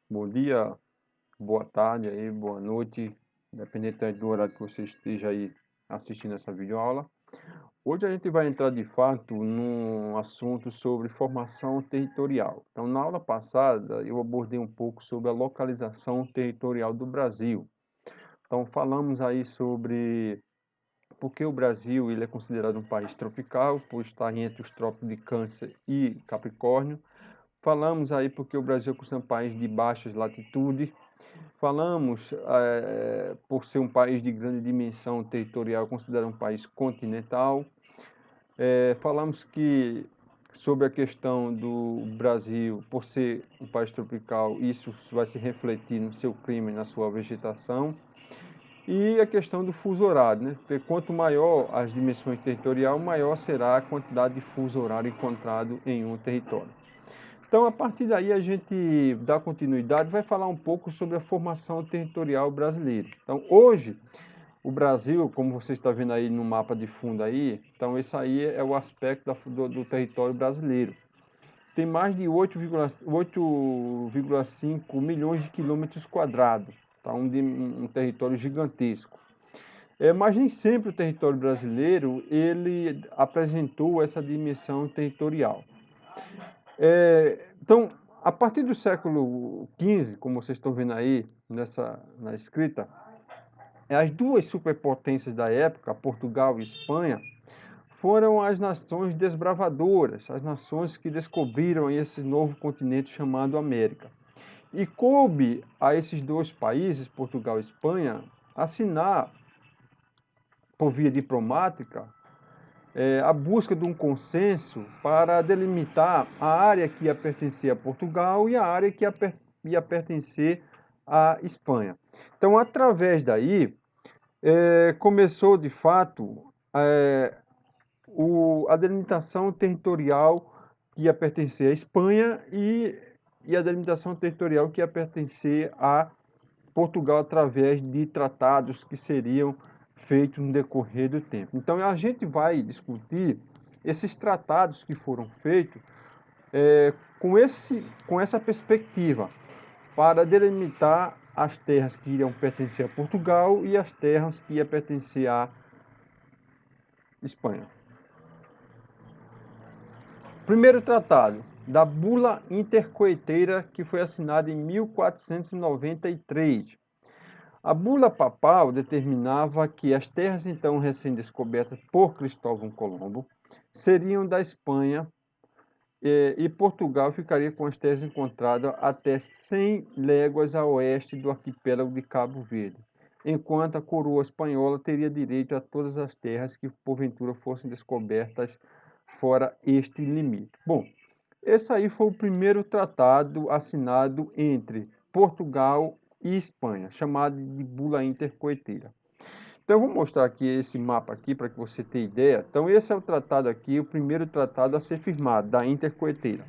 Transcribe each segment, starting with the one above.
Bom dia, boa tarde aí, boa noite, independente do horário que você esteja aí assistindo essa videoaula. Hoje a gente vai entrar de fato num assunto sobre formação territorial. Então, na aula passada eu abordei um pouco sobre a localização territorial do Brasil. Então, falamos aí sobre por que o Brasil ele é considerado um país tropical, por estar entre os trópicos de Câncer e Capricórnio. Falamos aí porque o Brasil é considerado um país de baixas latitudes. Falamos, por ser um país de grande dimensão territorial, considerado um país continental. Falamos sobre a questão do Brasil, por ser um país tropical, isso vai se refletir no seu clima e na sua vegetação. E a questão do fuso horário, né? Porque quanto maior as dimensões territoriais, maior será a quantidade de fuso horário encontrado em um território. Então, a partir daí, a gente dá continuidade, vai falar um pouco sobre a formação territorial brasileira. Então, hoje, o Brasil, como você está vendo aí no mapa de fundo aí, então esse aí é o aspecto do território brasileiro. Tem mais de 8,5 milhões de quilômetros quadrados, tá? Um território gigantesco. Mas nem sempre o território brasileiro ele apresentou essa dimensão territorial. Então, a partir do século XV, como vocês estão vendo aí na escrita, as duas superpotências da época, Portugal e Espanha, foram as nações desbravadoras, as nações que descobriram esse novo continente chamado América. E coube a esses dois países, Portugal e Espanha, assinar, por via diplomática, a busca de um consenso para delimitar a área que ia pertencer a Portugal e a área que ia pertencer à Espanha. Então, através daí, começou de fato a delimitação territorial que ia pertencer à Espanha e a delimitação territorial que ia pertencer a Portugal através de tratados que seriam feitos no decorrer do tempo. Então a gente vai discutir esses tratados que foram feitos com essa perspectiva para delimitar as terras que iriam pertencer a Portugal e as terras que iam pertencer à Espanha. Primeiro tratado, da Bula Intercoeteira, que foi assinada em 1493. A bula papal determinava que as terras então recém-descobertas por Cristóvão Colombo seriam da Espanha e Portugal ficaria com as terras encontradas até 100 léguas a oeste do arquipélago de Cabo Verde, enquanto a coroa espanhola teria direito a todas as terras que porventura fossem descobertas fora este limite. Bom, esse aí foi o primeiro tratado assinado entre Portugal e Espanha, chamado de Bula Intercoeteira. Então, eu vou mostrar aqui esse mapa aqui para que você tenha ideia. Então, esse é o tratado aqui, o primeiro tratado a ser firmado, da Intercoeteira.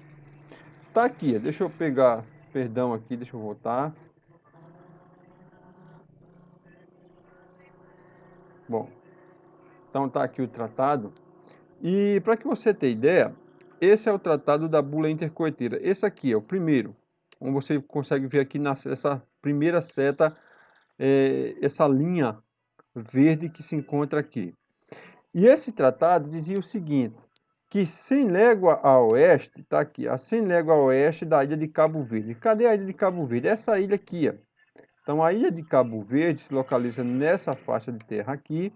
Tá aqui, deixa eu pegar, perdão aqui, deixa eu voltar. Bom, então tá aqui o tratado. E para que você tenha ideia, esse é o tratado da Bula Intercoeteira. Esse aqui é o primeiro, como você consegue ver aqui nessa primeira seta, essa linha verde que se encontra aqui. E esse tratado dizia o seguinte, que 100 léguas a oeste, está aqui, a 100 léguas a oeste da ilha de Cabo Verde. Cadê a ilha de Cabo Verde? Essa ilha aqui, ó. Então, a ilha de Cabo Verde se localiza nessa faixa de terra aqui,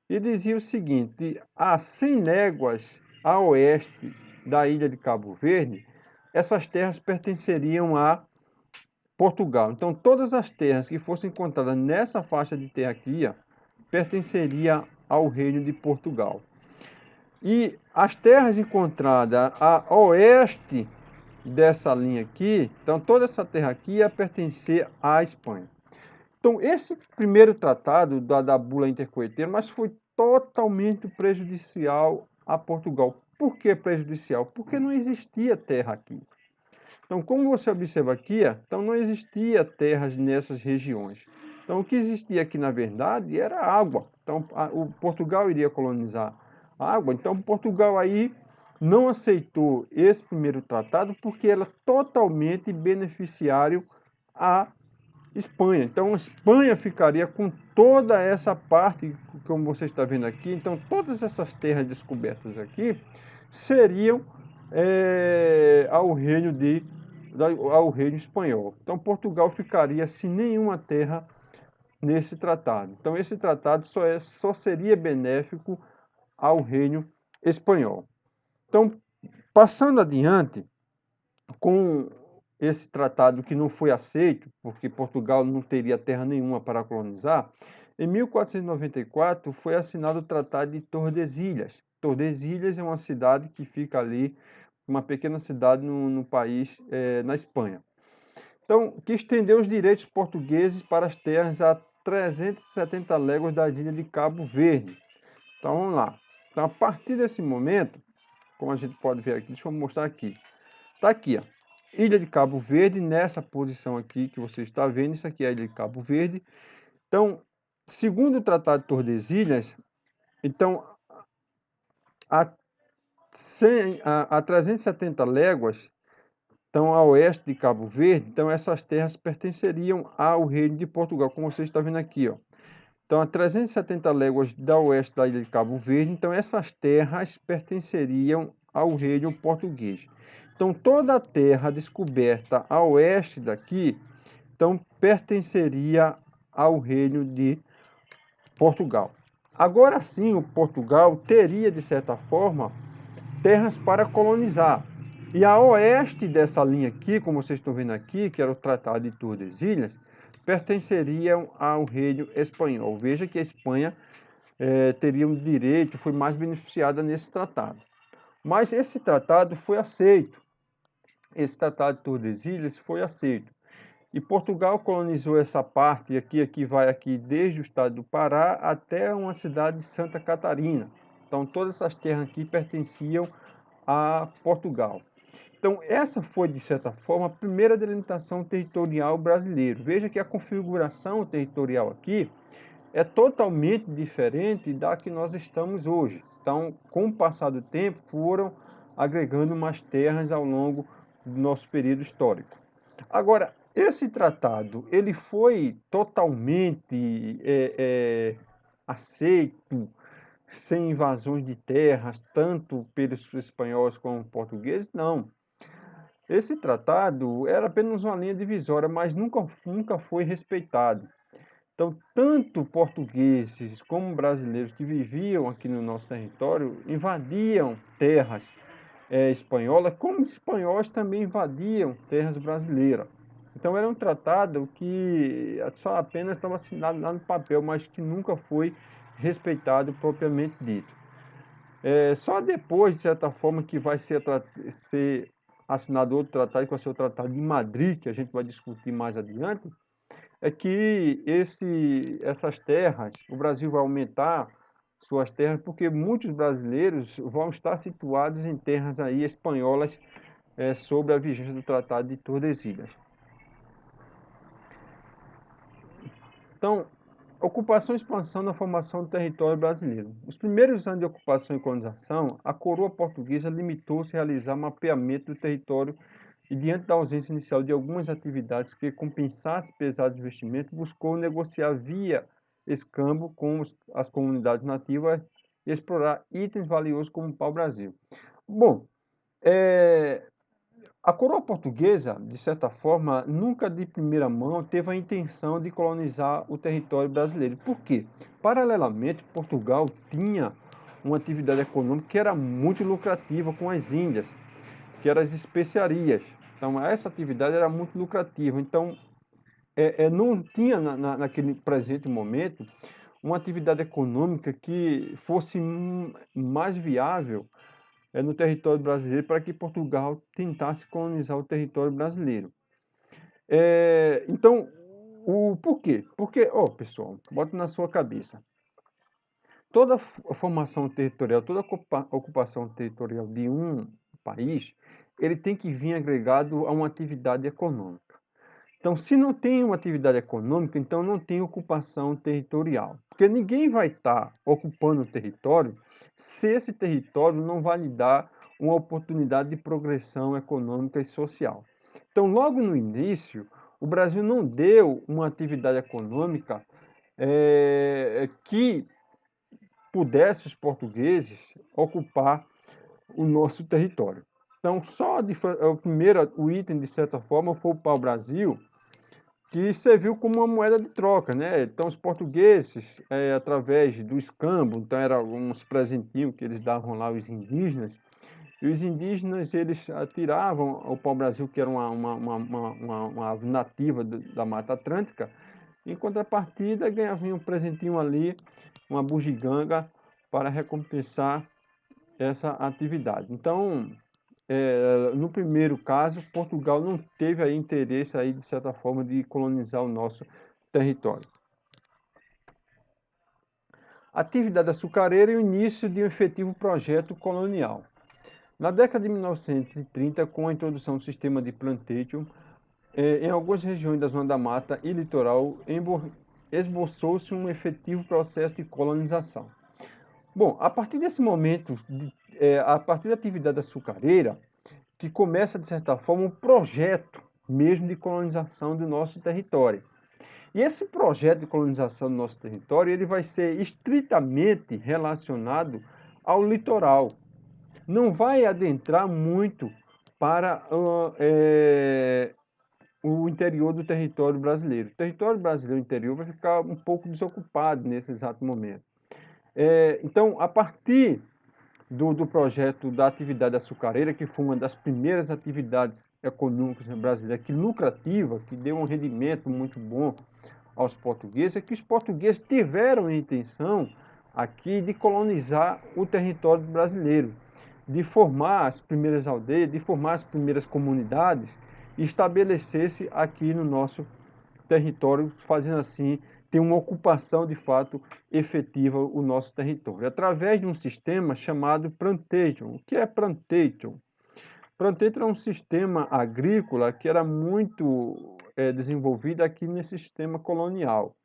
e dizia o seguinte, a 100 léguas a oeste da ilha de Cabo Verde, essas terras pertenceriam a Portugal. Então, todas as terras que fossem encontradas nessa faixa de terra aqui, ó, pertenceria ao reino de Portugal. E as terras encontradas a oeste dessa linha aqui, então toda essa terra aqui ia pertencer à Espanha. Então, esse primeiro tratado da Bula Intercoeteira, mas foi totalmente prejudicial a Portugal. Por que prejudicial? Porque não existia terra aqui. Então, como você observa aqui, então não existia terras nessas regiões. Então, o que existia aqui, na verdade, era água. Então, o Portugal iria colonizar a água. Então, Portugal aí não aceitou esse primeiro tratado porque era totalmente beneficiário à Espanha. Então, a Espanha ficaria com toda essa parte, como você está vendo aqui. Então, todas essas terras descobertas aqui seriam ao reino espanhol. Então, Portugal ficaria sem nenhuma terra nesse tratado. Então, esse tratado só seria benéfico ao reino espanhol. Então, passando adiante, com esse tratado que não foi aceito, porque Portugal não teria terra nenhuma para colonizar, em 1494 foi assinado o Tratado de Tordesilhas. Tordesilhas é uma cidade que fica ali, uma pequena cidade no país, na Espanha. Então, que estendeu os direitos portugueses para as terras a 370 léguas da ilha de Cabo Verde. Então, vamos lá. Então, a partir desse momento, como a gente pode ver aqui, deixa eu mostrar aqui. Está aqui, ó. Ilha de Cabo Verde, nessa posição aqui que você está vendo, isso aqui é a Ilha de Cabo Verde. Então, segundo o Tratado de Tordesilhas, então, a 370 léguas, então, a oeste de Cabo Verde, então essas terras pertenceriam ao reino de Portugal, como você está vendo aqui, ó. Então, a 370 léguas da oeste da ilha de Cabo Verde, então essas terras pertenceriam ao reino português. Então, toda a terra descoberta a oeste daqui, então pertenceria ao reino de Portugal. Agora sim, o Portugal teria, de certa forma, terras para colonizar. E a oeste dessa linha aqui, como vocês estão vendo aqui, que era o Tratado de Tordesilhas, pertenceriam ao reino espanhol. Veja que a Espanha teria um direito, foi mais beneficiada nesse tratado. Mas esse tratado foi aceito. Esse Tratado de Tordesilhas foi aceito. E Portugal colonizou essa parte aqui vai aqui desde o estado do Pará até uma cidade de Santa Catarina. Então todas essas terras aqui pertenciam a Portugal. Então essa foi, de certa forma, a primeira delimitação territorial brasileira. Veja que a configuração territorial aqui é totalmente diferente da que nós estamos hoje. Então, com o passar do tempo, foram agregando mais terras ao longo do nosso período histórico. Agora, esse tratado, ele foi totalmente aceito, sem invasões de terras, tanto pelos espanhóis como portugueses? Não. Esse tratado era apenas uma linha divisória, mas nunca foi respeitado. Então, tanto portugueses como brasileiros que viviam aqui no nosso território invadiam terras espanholas, como os espanhóis também invadiam terras brasileiras. Então, era um tratado que só apenas estava assinado lá no papel, mas que nunca foi respeitado propriamente dito. Só depois, de certa forma, que vai ser assinado outro tratado, que vai ser o Tratado de Madrid, que a gente vai discutir mais adiante, é que essas terras, o Brasil vai aumentar suas terras, porque muitos brasileiros vão estar situados em terras aí espanholas sob a vigência do Tratado de Tordesilhas. Então, ocupação e expansão na formação do território brasileiro. Nos primeiros anos de ocupação e colonização, a coroa portuguesa limitou-se a realizar mapeamento do território e, diante da ausência inicial de algumas atividades que compensassem pesados investimentos, buscou negociar via escambo com as comunidades nativas e explorar itens valiosos como o pau-brasil. Bom, a coroa portuguesa, de certa forma, nunca de primeira mão teve a intenção de colonizar o território brasileiro. Por quê? Paralelamente, Portugal tinha uma atividade econômica que era muito lucrativa com as Índias, que eram as especiarias. Então, essa atividade era muito lucrativa. Então, não tinha naquele presente momento uma atividade econômica que fosse mais viável no território brasileiro para que Portugal tentasse colonizar o território brasileiro. Então, por quê? Porque, pessoal, bota na sua cabeça. Toda formação territorial, toda ocupação territorial de um país, ele tem que vir agregado a uma atividade econômica. Então, se não tem uma atividade econômica, então não tem ocupação territorial. Porque ninguém vai estar ocupando o território se esse território não vai lhe dar uma oportunidade de progressão econômica e social. Então, logo no início, o Brasil não deu uma atividade econômica que pudesse os portugueses ocupar o nosso território. Então, o item, de certa forma, foi o pau-brasil, que serviu como uma moeda de troca, né? Então, os portugueses, através do escambo, então eram uns presentinhos que eles davam lá aos indígenas, e os indígenas, eles atiravam o pau-brasil, que era uma ave nativa da Mata Atlântica, em contrapartida ganhavam um presentinho ali, uma bugiganga, para recompensar essa atividade. Então, no primeiro caso, Portugal não teve aí interesse aí, de certa forma, de colonizar o nosso território. Atividade açucareira e o início de um efetivo projeto colonial. Na década de 1930, com a introdução do sistema de plantation, em algumas regiões da Zona da Mata e litoral, esboçou-se um efetivo processo de colonização. Bom, a partir desse momento, a partir da atividade açucareira, que começa, de certa forma, um projeto mesmo de colonização do nosso território. E esse projeto de colonização do nosso território, ele vai ser estritamente relacionado ao litoral. Não vai adentrar muito para o interior do território brasileiro. O território brasileiro interior vai ficar um pouco desocupado nesse exato momento. Então, a partir do projeto da atividade açucareira, que foi uma das primeiras atividades econômicas brasileiras, que lucrativa, que deu um rendimento muito bom aos portugueses, é que os portugueses tiveram a intenção aqui de colonizar o território brasileiro, de formar as primeiras aldeias, de formar as primeiras comunidades e estabelecer-se aqui no nosso território, fazendo assim ter uma ocupação de fato efetiva o nosso território, através de um sistema chamado plantation. O que é plantation? Plantation é um sistema agrícola que era muito desenvolvido aqui nesse sistema colonial,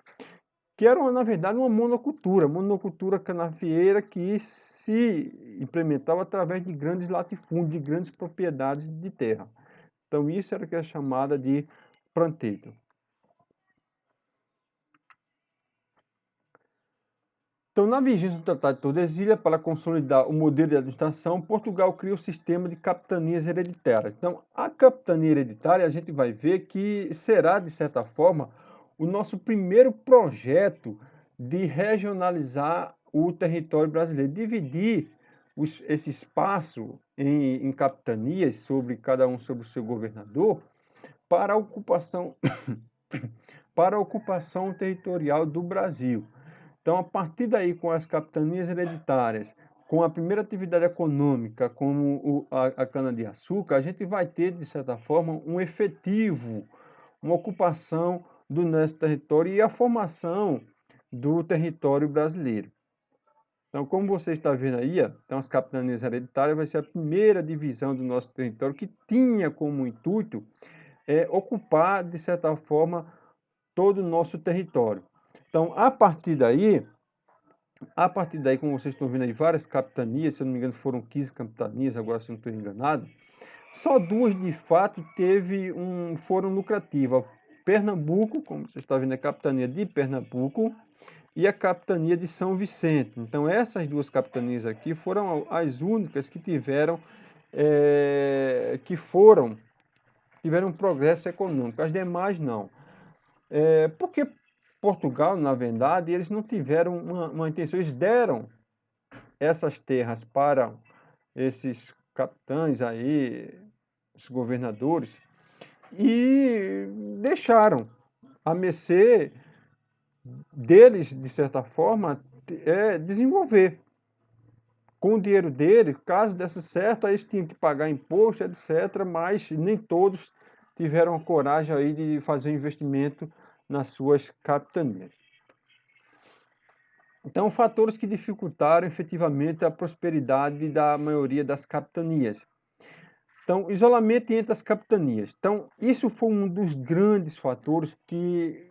que era, na verdade, uma monocultura canafieira que se implementava através de grandes latifúndios, de grandes propriedades de terra. Então, isso era o que é chamada de plantation. Então, na vigência do Tratado de Tordesilhas, para consolidar o modelo de administração, Portugal cria o sistema de capitanias hereditárias. Então, a capitania hereditária, a gente vai ver que será, de certa forma, o nosso primeiro projeto de regionalizar o território brasileiro, dividir esse espaço em capitanias, cada um sobre o seu governador, para a ocupação, para a ocupação territorial do Brasil. Então, a partir daí, com as capitanias hereditárias, com a primeira atividade econômica, como a cana-de-açúcar, a gente vai ter, de certa forma, uma ocupação do nosso território e a formação do território brasileiro. Então, como você está vendo aí, então, as capitanias hereditárias vai ser a primeira divisão do nosso território que tinha como intuito ocupar, de certa forma, todo o nosso território. Então, a partir daí, como vocês estão vendo aí, várias capitanias, se eu não me engano foram 15 capitanias, agora se eu não estou enganado, só duas de fato foram lucrativas. Pernambuco, como você está vendo, a capitania de Pernambuco e a capitania de São Vicente. Então, essas duas capitanias aqui foram as únicas que tiveram progresso econômico, as demais não. Porque Portugal, na verdade, eles não tiveram uma intenção, eles deram essas terras para esses capitães aí, os governadores, e deixaram a mercê deles, de certa forma, desenvolver. Com o dinheiro deles, caso desse certo, aí eles tinham que pagar imposto, etc., mas nem todos tiveram a coragem aí de fazer um investimento nas suas capitanias. Então, fatores que dificultaram efetivamente a prosperidade da maioria das capitanias. Então, isolamento entre as capitanias. Então, isso foi um dos grandes fatores que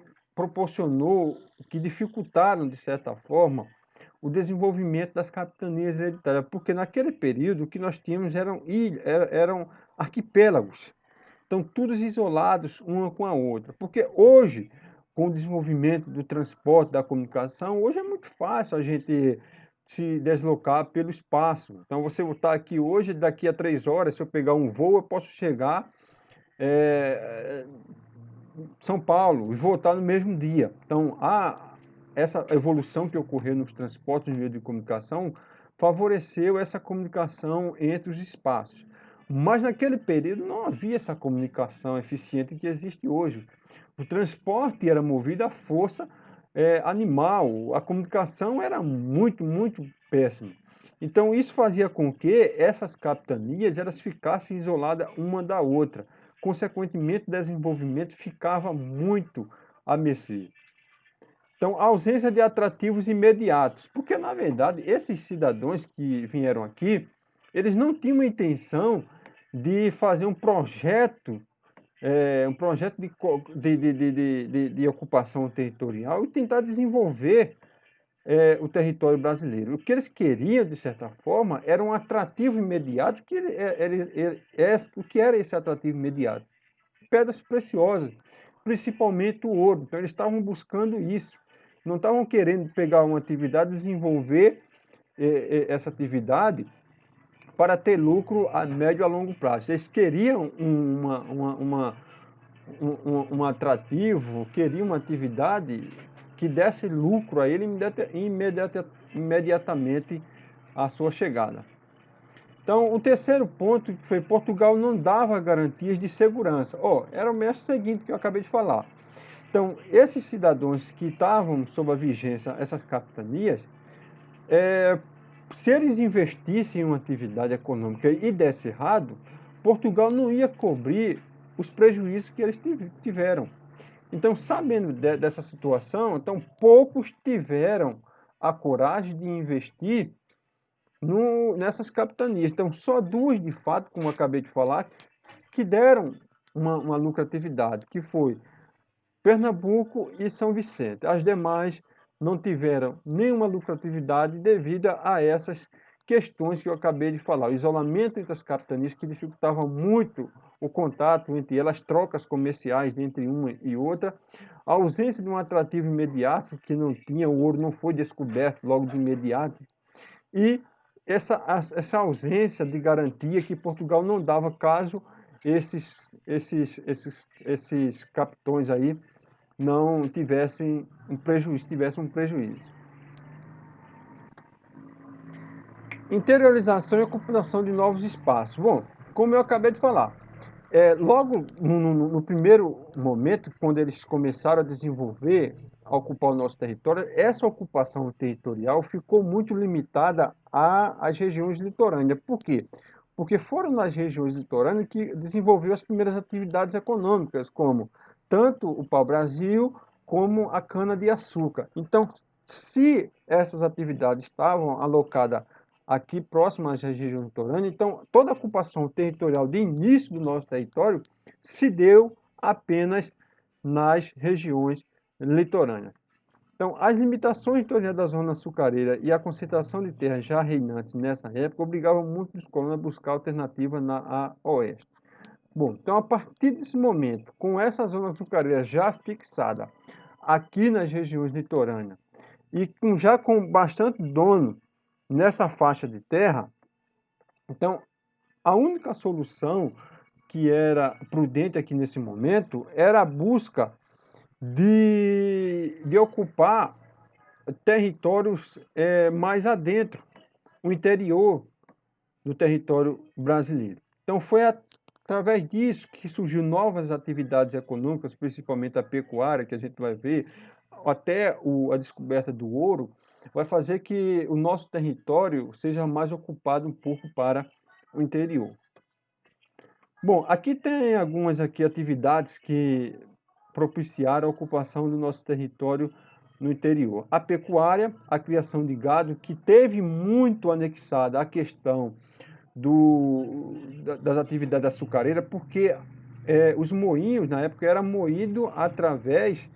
que dificultaram, de certa forma, o desenvolvimento das capitanias hereditárias, porque naquele período o que nós tínhamos eram arquipélagos. estão todos isolados uma com a outra. Porque hoje, com o desenvolvimento do transporte, da comunicação, hoje é muito fácil a gente se deslocar pelo espaço. Então, você está aqui hoje, daqui a 3 horas, se eu pegar um voo, eu posso chegar em São Paulo e voltar no mesmo dia. Então, essa evolução que ocorreu nos transportes no meio de comunicação favoreceu essa comunicação entre os espaços. Mas naquele período não havia essa comunicação eficiente que existe hoje. O transporte era movido à força animal, a comunicação era muito, muito péssima. Então isso fazia com que essas capitanias elas ficassem isoladas uma da outra. Consequentemente, o desenvolvimento ficava muito a mercê. Então, a ausência de atrativos imediatos, porque na verdade esses cidadãos que vieram aqui, eles não tinham a intenção de fazer um projeto de ocupação territorial e tentar desenvolver o território brasileiro. O que eles queriam, de certa forma, era um atrativo imediato. O que era esse atrativo imediato? Pedras preciosas, principalmente o ouro. Então, eles estavam buscando isso. Não estavam querendo pegar uma atividade, desenvolver essa atividade para ter lucro a médio e a longo prazo. Eles queriam um atrativo, queriam uma atividade que desse lucro a ele imediatamente à sua chegada. Então, o terceiro ponto foi Portugal não dava garantias de segurança. Era o mesmo seguinte que eu acabei de falar. Então, esses cidadãos que estavam sob a vigência, essas capitanias, se eles investissem em uma atividade econômica e desse errado, Portugal não ia cobrir os prejuízos que eles tiveram. Então, sabendo dessa situação, então poucos tiveram a coragem de investir nessas capitanias. Então, só duas, de fato, como eu acabei de falar, que deram uma lucratividade, que foi Pernambuco e São Vicente. As demais não tiveram nenhuma lucratividade devido a essas questões que eu acabei de falar. O isolamento entre as capitanias que dificultava muito o contato entre elas, trocas comerciais entre uma e outra, a ausência de um atrativo imediato, que não tinha, o ouro não foi descoberto logo de imediato, e essa ausência de garantia que Portugal não dava caso esses capitões aí não tivessem um prejuízo. Interiorização e ocupação de novos espaços. Bom, como eu acabei de falar, logo no primeiro momento, quando eles começaram a desenvolver, a ocupar o nosso território, essa ocupação territorial ficou muito limitada às regiões litorâneas. Por quê? Porque foram nas regiões litorâneas que desenvolveu as primeiras atividades econômicas, como tanto o pau-brasil como a cana-de-açúcar. Então, se essas atividades estavam alocadas aqui próximas às regiões litorâneas, então toda a ocupação territorial de início do nosso território se deu apenas nas regiões litorâneas. Então, as limitações territoriais da zona açucareira e a concentração de terras já reinantes nessa época obrigavam muitos colonos a buscar alternativas a oeste. Bom, então a partir desse momento, com essa zona açucareira já fixada aqui nas regiões litorâneas e já com bastante dono nessa faixa de terra, então a única solução que era prudente aqui nesse momento era a busca de ocupar territórios mais adentro, o interior do território brasileiro. Então foi através disso que surgiu novas atividades econômicas, principalmente a pecuária, que a gente vai ver, até a descoberta do ouro, vai fazer que o nosso território seja mais ocupado um pouco para o interior. Bom, aqui tem algumas atividades que propiciaram a ocupação do nosso território no interior. A pecuária, a criação de gado, que teve muito anexada a questão das atividades açucareiras, porque os moinhos, na época, eram moídos através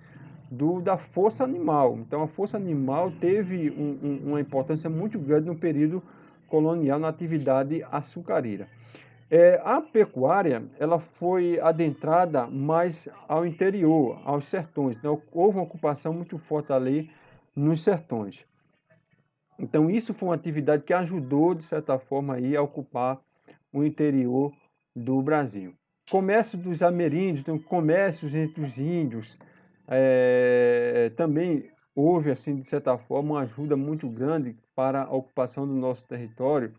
da força animal. Então, a força animal teve uma importância muito grande no período colonial na atividade açucareira. A pecuária, ela foi adentrada mais ao interior, aos sertões. Então, houve uma ocupação muito forte ali nos sertões. Então, isso foi uma atividade que ajudou, de certa forma, aí, a ocupar o interior do Brasil. Comércio dos ameríndios, então, comércios entre os índios, também houve, assim, de certa forma, uma ajuda muito grande para a ocupação do nosso território.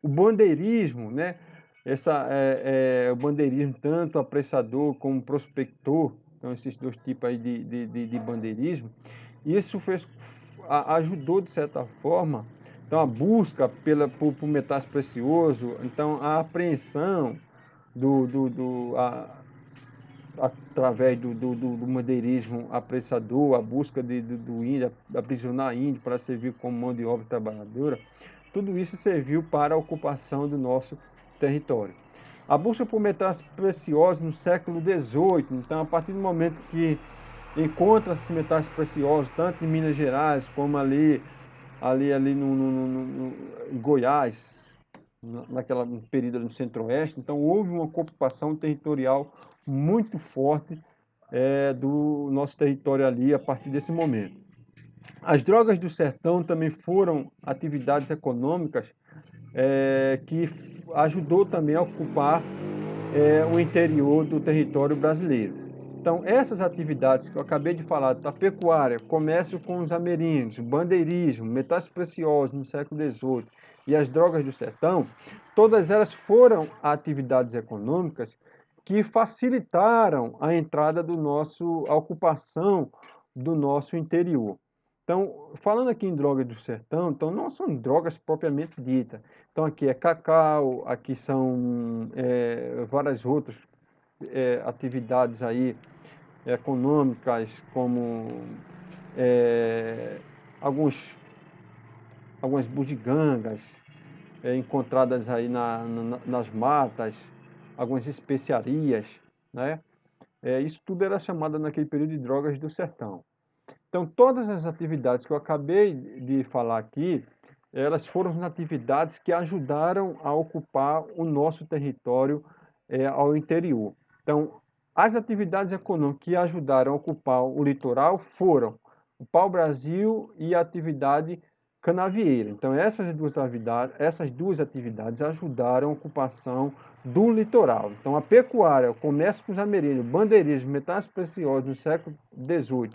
O bandeirismo, né? O bandeirismo, tanto apressador como prospector, então esses dois tipos aí de bandeirismo, isso ajudou de certa forma, então a busca por metais preciosos, então a apreensão através do madeirismo apressador, a busca do índio, aprisionar índio para servir como mão de obra trabalhadora, tudo isso serviu para a ocupação do nosso território. A busca por metais preciosos no século XVIII, então a partir do momento que encontra-se metais preciosos, tanto em Minas Gerais como ali em Goiás, naquela período no Centro-Oeste, então houve uma ocupação territorial muito forte do nosso território ali a partir desse momento. As drogas do sertão também foram atividades econômicas que ajudou também a ocupar o interior do território brasileiro. Então, essas atividades que eu acabei de falar, da pecuária, comércio com os ameríndios, bandeirismo, metais preciosos no século XVIII e as drogas do sertão, todas elas foram atividades econômicas que facilitaram a entrada a ocupação do nosso interior. Então, falando aqui em drogas do sertão, então não são drogas propriamente ditas. Então aqui é cacau, aqui são várias outras atividades aí econômicas, como é, alguns, algumas bugigangas encontradas aí nas matas, algumas especiarias, né? Isso tudo era chamado naquele período de drogas do sertão. Então, todas as atividades que eu acabei de falar aqui, elas foram atividades que ajudaram a ocupar o nosso território ao interior. Então, as atividades econômicas que ajudaram a ocupar o litoral foram o pau-brasil e a atividade canavieira. Então, essas duas atividades ajudaram a ocupação do litoral. Então, a pecuária, o comércio com os ameríndios, bandeirismo, metais preciosos no século XVIII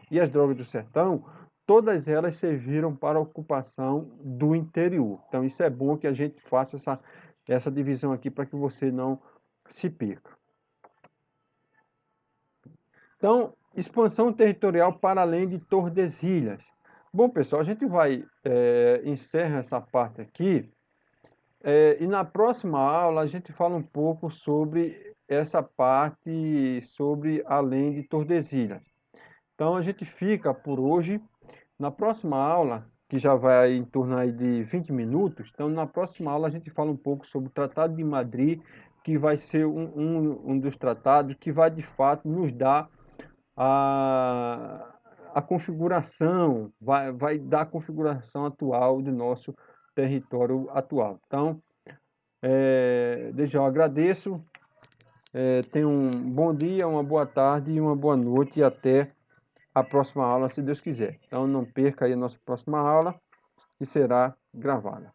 e as drogas do sertão, todas elas serviram para a ocupação do interior. Então, isso é bom que a gente faça essa divisão aqui para que você não se perca. Então, expansão territorial para além de Tordesilhas. Bom, pessoal, a gente vai encerra essa parte aqui e na próxima aula a gente fala um pouco sobre essa parte sobre além de Tordesilhas. Então a gente fica por hoje. Na próxima aula, que já vai em torno aí de 20 minutos, então na próxima aula a gente fala um pouco sobre o Tratado de Madrid, que vai ser um dos tratados que vai de fato nos dar a configuração, vai dar a configuração atual do nosso território atual. Então, desde já eu agradeço, tenha um bom dia, uma boa tarde e uma boa noite e até a próxima aula, se Deus quiser. Então não perca aí a nossa próxima aula, que será gravada.